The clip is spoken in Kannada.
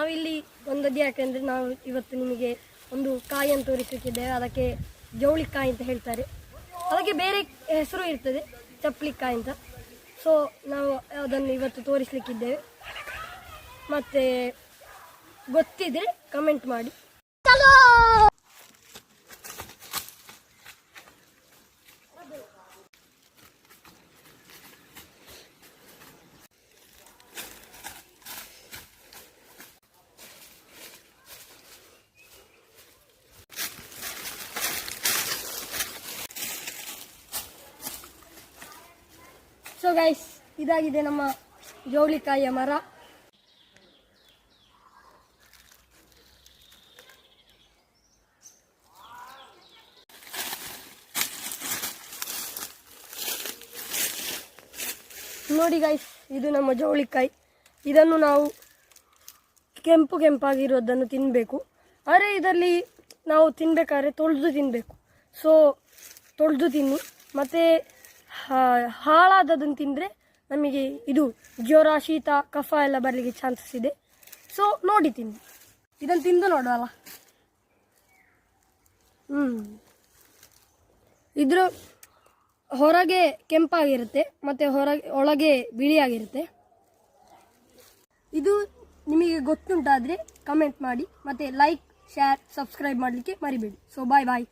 ನಾವಿಲ್ಲಿ ಒಂದದ್ದು ಯಾಕೆಂದರೆ ನಾವು ಇವತ್ತು ನಿಮಗೆ ಒಂದು ಕಾಯಿಯನ್ನು ತೋರಿಸಲಿಕ್ಕಿದ್ದೇವೆ. ಅದಕ್ಕೆ ಜವಳಿಕಾಯಿ ಅಂತ ಹೇಳ್ತಾರೆ. ಅದಕ್ಕೆ ಬೇರೆ ಹೆಸರು ಇರ್ತದೆ, ಚಪ್ಪಲಿಕಾಯಿ ಅಂತ. ಸೊ ನಾವು ಅದನ್ನು ಇವತ್ತು ತೋರಿಸಲಿಕ್ಕಿದ್ದೇವೆ. ಮತ್ತು ಗೊತ್ತಿದ್ರೆ ಕಮೆಂಟ್ ಮಾಡಿ. ಸೊ ಗೈಸ್, ಇದಾಗಿದೆ ನಮ್ಮ ಜವಳಿಕಾಯಿಯ ಮರ. ನೋಡಿ ಗೈಸ್, ಇದು ನಮ್ಮ ಜವಳಿಕಾಯಿ. ಇದನ್ನು ನಾವು ಕೆಂಪಾಗಿರೋದನ್ನು ತಿನ್ನಬೇಕು. ಆದರೆ ಇದರಲ್ಲಿ ನಾವು ತಿನ್ನಬೇಕಾದ್ರೆ ತೊಳೆದು ತಿನ್ನಬೇಕು. ಸೊ ತೊಳೆದು ತಿನ್ನಿ. ಮತ್ತು ಹಾಳಾದದನ್ನು ತಿಂದರೆ ನಮಗೆ ಇದು ಜ್ವರ, ಶೀತ, ಕಫ ಎಲ್ಲ ಬರಲಿಕ್ಕೆ ಚಾನ್ಸಸ್ ಇದೆ. ಸೊ ನೋಡಿ ತಿನ್ನಿ. ಇದನ್ನು ತಿಂದು ನೋಡುವಲ್ಲ. ಇದ್ರ ಹೊರಗೆ ಕೆಂಪಾಗಿರುತ್ತೆ ಮತ್ತು ಒಳಗೆ ಬಿಳಿಯಾಗಿರುತ್ತೆ. ಇದು ನಿಮಗೆ ಗೊತ್ತುಂಟಾದರೆ ಕಮೆಂಟ್ ಮಾಡಿ. ಮತ್ತು ಲೈಕ್, ಶೇರ್, ಸಬ್ಸ್ಕ್ರೈಬ್ ಮಾಡಲಿಕ್ಕೆ ಮರಿಬೇಡಿ. ಸೊ ಬಾಯ್ ಬಾಯ್.